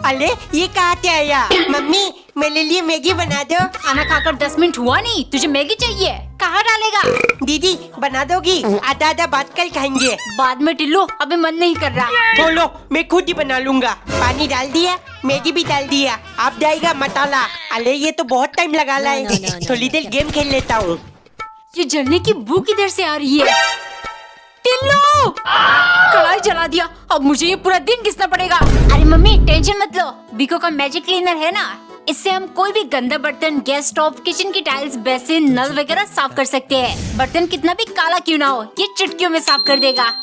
अरे ये कहाँ से आया? मम्मी मेरे लिए मैगी बना दो। खाना खाकर 10 मिनट हुआ नहीं, तुझे मैगी चाहिए? कहाँ डालेगा? दीदी बना दोगी? आधा आधा बात कर खाएंगे। बाद में टिल्लू, अभी मन नहीं कर रहा। बोलो मैं खुद ही बना लूंगा। पानी डाल दिया, मैगी भी डाल दिया, अब जाएगा मसाला। अरे ये तो बहुत टाइम लगा है। थोड़ी देर गेम खेल लेता हूँ। ये जलने की बू किधर से आ रही है? टिल्लू, कढ़ाई जला दिया, अब मुझे ये पूरा दिन घिसना पड़ेगा। अरे मम्मी टेंशन मत लो, बीको का मैजिक क्लीनर है ना, इससे हम कोई भी गंदा बर्तन, गैस स्टोव, किचन की टाइल्स, बेसिन, नल वगैरह साफ कर सकते हैं। बर्तन कितना भी काला क्यों ना हो, ये चुटकियों में साफ कर देगा।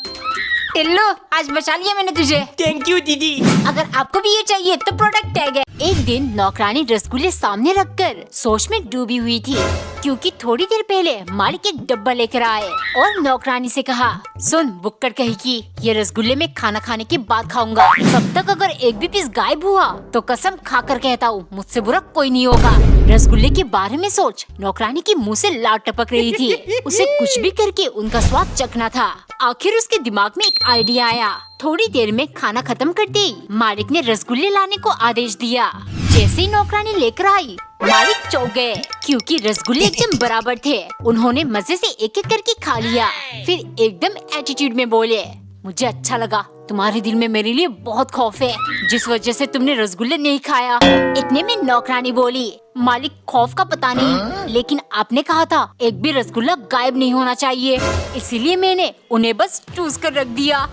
टिल्लू, आज बचा लिया मैंने तुझे। थैंक यू दीदी। अगर आपको भी ये चाहिए तो प्रोडक्ट टैग है। एक दिन नौकरानी रसगुल्ले सामने रखकर सोच में डूबी हुई थी, क्योंकि थोड़ी देर पहले मालिक एक डब्बा लेकर आए और नौकरानी से कहा, सुन बुक्कड़ कही कि ये रसगुल्ले में खाना खाने के बाद खाऊंगा। तब तक अगर एक भी पीस गायब हुआ तो कसम खाकर कहता हूँ मुझसे बुरा कोई नहीं होगा। रसगुल्ले के बारे में सोच नौकरानी की मुंह से लार टपक रही थी। उसे कुछ भी करके उनका स्वाद चखना था। आखिर उसके दिमाग में एक आइडिया आया। थोड़ी देर में खाना खत्म करते ही मालिक ने रसगुल्ले लाने को आदेश दिया। जैसे ही नौकरानी लेकर आई, मालिक चौंक गए, क्योंकि रसगुल्ले एकदम बराबर थे। उन्होंने मजे से एक एक करके खा लिया, फिर एकदम एटीट्यूड में बोले, मुझे अच्छा लगा, तुम्हारे दिल में मेरे लिए बहुत खौफ है, जिस वजह से तुमने रसगुल्ले नहीं खाया। इतने में नौकरानी बोली, मालिक खौफ का पता नहीं, लेकिन आपने कहा था एक भी रसगुल्ला गायब नहीं होना चाहिए, इसीलिए मैंने उन्हें बस चूज कर रख दिया।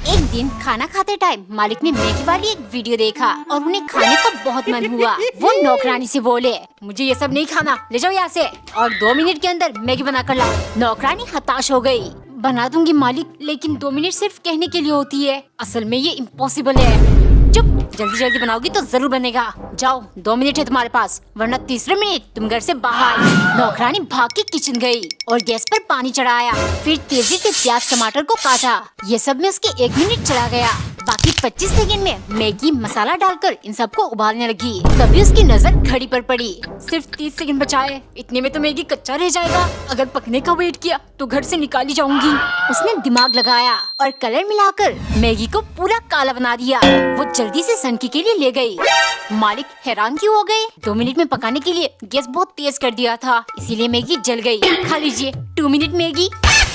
एक दिन खाना खाते टाइम मालिक ने मैगी वाली एक वीडियो देखा और उन्हें खाने का बहुत मन हुआ। वो नौकरानी से बोले, मुझे ये सब नहीं खाना, ले जाओ यहाँ से और 2 मिनट के अंदर मैगी बना कर लाओ। नौकरानी हताश हो गई, बना दूंगी मालिक, लेकिन 2 मिनट सिर्फ कहने के लिए होती है, असल में ये इम्पॉसिबल है। चुप, जल्दी जल्दी बनाओगी तो जरूर बनेगा। जाओ 2 मिनट है तुम्हारे पास, वरना तीसरे मिनट तुम घर से बाहर। नौकरानी भाग के किचन गई और गैस पर पानी चढ़ाया, फिर तेजी से प्याज टमाटर को काटा। ये सब में उसके 1 मिनट चला गया। बाकी 25 सेकंड में मैगी मसाला डालकर इन सबको उबालने लगी। तभी उसकी नजर घड़ी पर पड़ी, सिर्फ 30 सेकंड बचाए, इतने में तो मैगी कच्चा रह जाएगा। अगर पकने का वेट किया तो घर से निकाली जाऊंगी। उसने दिमाग लगाया और कलर मिलाकर मैगी को पूरा काला बना दिया। वो जल्दी से सनकी के लिए ले गई। मालिक हैरान क्यों हो गए? 2 मिनट में पकाने के लिए गैस बहुत तेज कर दिया था, इसीलिए मैगी जल गई। खा लीजिए 2 मिनट मैगी।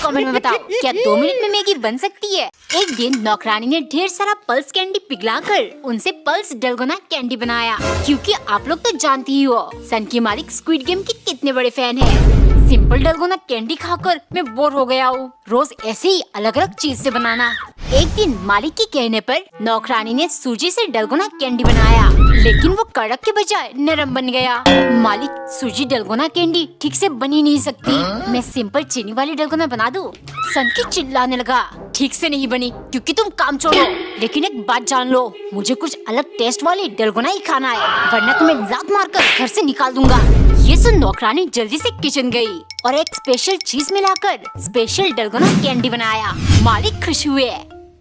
कमेंट में बताओ, क्या 2 मिनट में मैगी बन सकती है? एक दिन नौकरानी ने ढेर सारा पल्स कैंडी पिघलाकर उनसे पल्स डलगोना कैंडी बनाया, क्योंकि आप लोग तो जानती ही हो सनकी मालिक स्क्विड गेम के कितने बड़े फैन हैं। सिंपल डलगोना कैंडी खाकर मैं बोर हो गया हूँ, रोज ऐसे ही अलग अलग चीज से बनाना। एक दिन मालिक के कहने पर नौकरानी ने सूजी से डलगोना कैंडी बनाया, लेकिन वो कड़क के बजाय नरम बन गया। मालिक, सूजी डलगोना कैंडी ठीक से बन ही नहीं सकती, मैं सिंपल चीनी वाली डलगोना बना दूं? सनकी चिल्लाने लगा, ठीक से नहीं बनी क्योंकि तुम काम छोड़ो, लेकिन एक बात जान लो, मुझे कुछ अलग टेस्ट वाली डलगोना ही खाना है, वरना तुम्हें लात मारकर घर से निकाल दूंगा। ये सुन नौकरानी जल्दी से किचन गई और एक स्पेशल चीज मिलाकर स्पेशल डलगोना कैंडी बनाया। मालिक खुश हुए,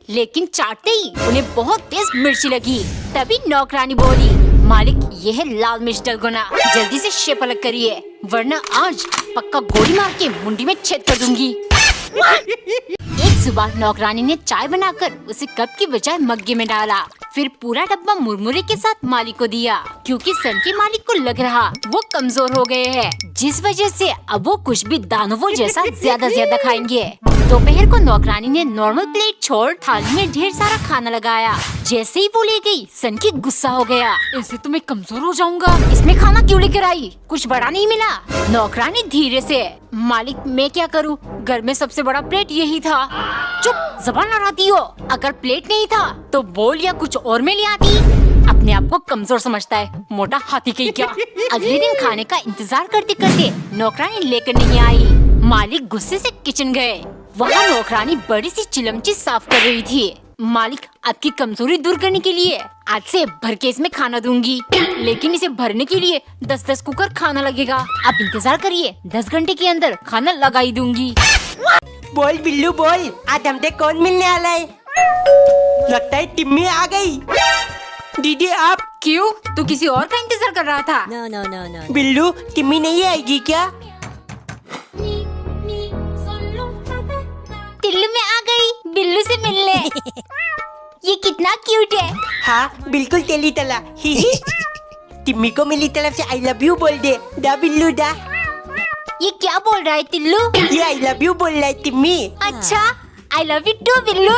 लेकिन चाटते ही उन्हें बहुत तेज मिर्ची लगी। तभी नौकरानी बोली, मालिक ये है लाल मिर्च डलगोना, जल्दी से शेप अलग करिए, वरना आज पक्का गोली मार के मुंडी में छेद कर दूंगी। एक सुबह नौकरानी ने चाय बनाकर उसे कप की बजाय मग्गे में डाला, फिर पूरा डब्बा मुरमुरे के साथ मालिक को दिया, क्योंकि सनकी मालिक को लग रहा वो कमजोर हो गए हैं, जिस वजह से अब वो कुछ भी दानवों जैसा ज्यादा खाएंगे। दोपहर को नौकरानी ने नॉर्मल प्लेट छोड़ थाली में ढेर सारा खाना लगाया। जैसे ही वो ले गई, सनकी गुस्सा हो गया, ऐसे तो मैं कमजोर हो जाऊंगा, इसमें खाना क्यों लेकर आई, कुछ बड़ा नहीं मिला? नौकरानी धीरे से, मालिक मैं क्या करूँ, घर में सबसे बड़ा प्लेट यही था। चुप, ज़बान लड़ाती हो, अगर प्लेट नहीं था तो बोल या कुछ और में ले आती। अपने आप को कमजोर समझता है, मोटा हाथी कहीं क्या। अगले दिन खाने का इंतजार करते करते नौकरानी लेकर नहीं आई। मालिक गुस्से से किचन गए, वहाँ नौकरानी बड़ी सी चिलमची साफ कर रही थी। मालिक, आपकी कमजोरी दूर करने के लिए आज से भर के इसमें खाना दूंगी, लेकिन इसे भरने के लिए 10-10 कुकर खाना लगेगा। आप इंतजार करिए, 10 घंटे के अंदर खाना लगा ही दूंगी। बोल बिल्लू बोल, आज हमसे कौन मिलने वाला है? लगता है टिम्मी आ गई। दीदी आप क्यों? तू किसी और का इंतजार कर रहा था? No. बिल्लू, टिम्मी नहीं आएगी क्या? टिल्लू में आ गई बिल्लू से मिलने। ये कितना क्यूट है। हाँ बिल्कुल तेली तला। ही ही। टिम्मी को मेरी तरफ से आई लव यू बोल दे। दा बिल्लू दा। ये क्या बोल रहा है टिल्लू? ये आई लव यू बोल रहा है टिम्मी। अच्छा, I love you too Billu.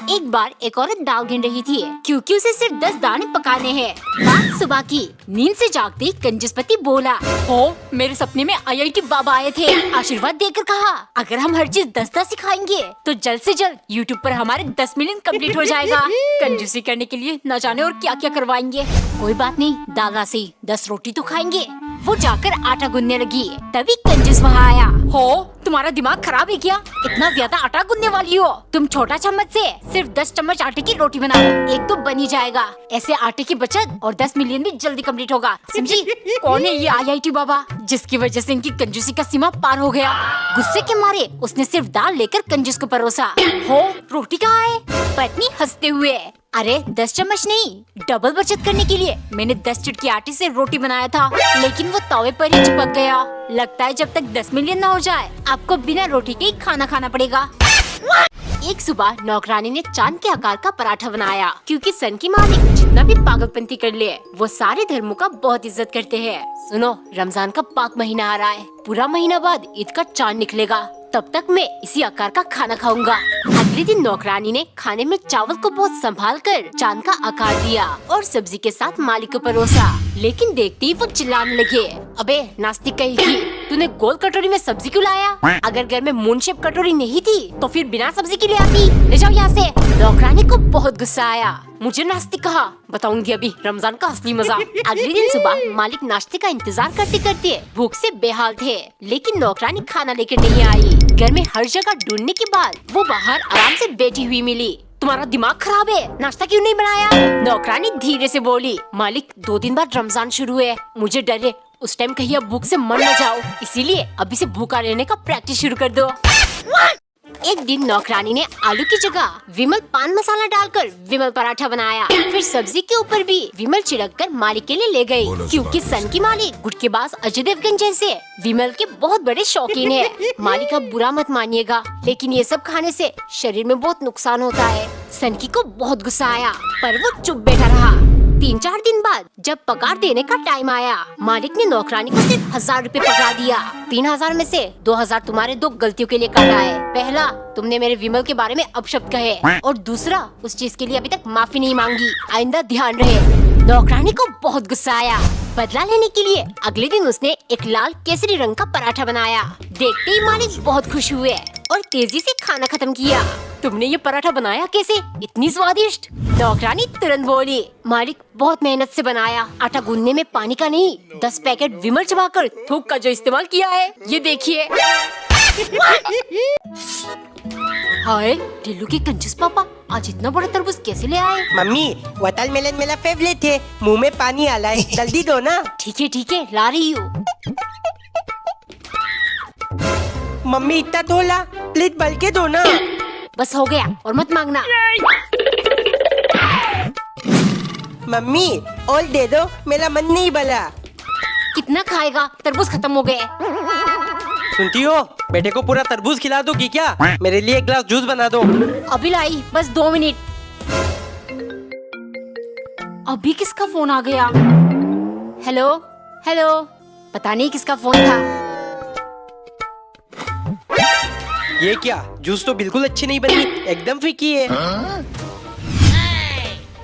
एक बार एक औरत दाल गिन रही थी क्योंकि उसे सिर्फ 10 दाने पकाने हैं। बात सुबह की। नींद से जागते ही कंजूसपति बोला, हो मेरे सपने में IIT बाबा आए थे। आशीर्वाद देकर कहा, अगर हम हर चीज 10-10 सिखाएंगे तो जल्द से जल्द YouTube पर हमारे 10 मिलियन कंप्लीट हो जाएगा। कंजूसी करने के लिए न जाने और क्या क्या करवाएंगे। कोई बात नहीं, दागा से 10 रोटी तो खाएंगे। वो जाकर आटा गूंदने लगी। तभी कंजूस वहाँ आया। हो तुम्हारा दिमाग खराब है क्या? इतना ज्यादा आटा गूंदने वाली हो? तुम छोटा चम्मच से सिर्फ 10 चम्मच आटे की रोटी बनाओ, एक तो बन ही जाएगा। ऐसे आटे की बचत और 10 मिलियन भी जल्दी कंप्लीट होगा। समझी? कौन है ये IIT बाबा जिसकी वजह से इनकी कंजूसी का सीमा पार हो गया? गुस्से के मारे उसने सिर्फ दाल लेकर कंजूस को परोसा। हो रोटी कहाँ है? पत्नी हंसते हुए, अरे 10 चम्मच नहीं, डबल बचत करने के लिए मैंने 10 चुटकी आटे से रोटी बनाया था, लेकिन वो तवे पर ही चिपक गया। लगता है जब तक 10 मिलियन ना हो जाए आपको बिना रोटी के ही खाना खाना पड़ेगा। एक सुबह नौकरानी ने चांद के आकार का पराठा बनाया क्योंकि सन की मालिक जितना भी पागलपंती कर ले वो सारे धर्मों का बहुत इज्जत करते हैं। सुनो, रमजान का पाक महीना आ रहा है। पूरा महीना बाद ईद का चांद निकलेगा, तब तक मैं इसी आकार का खाना खाऊंगा। अगले दिन नौकरानी ने खाने में चावल को बहुत संभाल कर चांद का आकार दिया और सब्जी के साथ मालिक को परोसा। लेकिन देखते ही वो चिल्लाने लगे, अबे नास्तिक कहीं की, तूने गोल कटोरी में सब्जी क्यों लाया? अगर घर में मून शेप कटोरी नहीं थी तो फिर बिना सब्जी की ले आती। ले जाओ यहाँ से। नौकरानी को बहुत गुस्सा आया। मुझे नास्तिक कहा, बताऊंगी अभी रमजान का असली मजा। अगले दिन सुबह मालिक नाश्ते का इंतजार करते करते भूख से बेहाल थे, लेकिन नौकरानी खाना लेकर नहीं आई। घर में हर जगह ढूंढने के बाद वो बाहर आराम से बैठी हुई मिली। तुम्हारा दिमाग खराब है, नाश्ता क्यों नहीं बनाया? नौकरानी धीरे से बोली, मालिक 2 दिन बाद रमजान शुरू है, मुझे डर है उस टाइम कहीं अब भूख से मर न जाओ, इसीलिए अभी से भूखा रहने का प्रैक्टिस शुरू कर दो। एक दिन नौकरानी ने आलू की जगह विमल पान मसाला डालकर विमल पराठा बनाया। फिर सब्जी के ऊपर भी विमल छिड़ककर मालिक के लिए ले गई, क्योंकि सन की मालिक गुटकेबाज अजय देवगन जैसे विमल के बहुत बड़े शौकीन है। मालिक अब बुरा मत मानिएगा, लेकिन ये सब खाने से शरीर में बहुत नुकसान होता है। सनकी को बहुत गुस्सा आया, पर वो चुप बैठा रहा। 3-4 दिन बाद जब पगार देने का टाइम आया, मालिक ने नौकरानी को सिर्फ 1000 रुपए पकड़ा दिया। 3000 में से 2000 तुम्हारे 2 गलतियों के लिए काटा है। पहला, तुमने मेरे विमल के बारे में अपशब्द कहे, और दूसरा, उस चीज के लिए अभी तक माफी नहीं मांगी। आइंदा ध्यान रहे। नौकरानी को बहुत गुस्सा आया। बदला लेने के लिए अगले दिन उसने एक लाल केसरी रंग का पराठा बनाया। देखते ही मालिक बहुत खुश हुए और तेजी से खाना खत्म किया। तुमने ये पराठा बनाया कैसे, इतनी स्वादिष्ट? नौकरानी तुरंत बोली, मालिक बहुत मेहनत से बनाया। आटा गूंदने में पानी का नहीं, 10 पैकेट विमल चबाकर थूक का जो इस्तेमाल किया है, ये देखिए। हाय टिल्लू के कंजूस पापा, आज इतना बड़ा तरबूज कैसे ले आए? मम्मी वाटरमेलन मेरा फेवरेट है, मुंह में पानी आ रहा है, जल्दी दो ना। ठीक है ला रही हूँ। मम्मी इतना थोड़ा, प्लीज बल के दो ना। बस हो गया और मत मांगना। मम्मी और दे दो, मेरा मन नहीं भला। कितना खाएगा, तरबूज खत्म हो गए। सुनती हो, बेटे को पूरा तरबूज खिला दोगी क्या? मेरे लिए एक गिलास जूस बना दो। अभी लाई, बस 2 मिनट। अभी किसका फोन आ गया? हेलो हेलो, पता नहीं किसका फोन था। ये क्या, जूस तो बिल्कुल अच्छी नहीं बनी, एकदम फीकी है।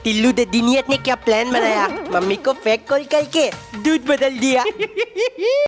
टिल्लू दे दिनियत ने क्या प्लान बनाया, मम्मी को फेक कॉल करके दूध बदल दिया।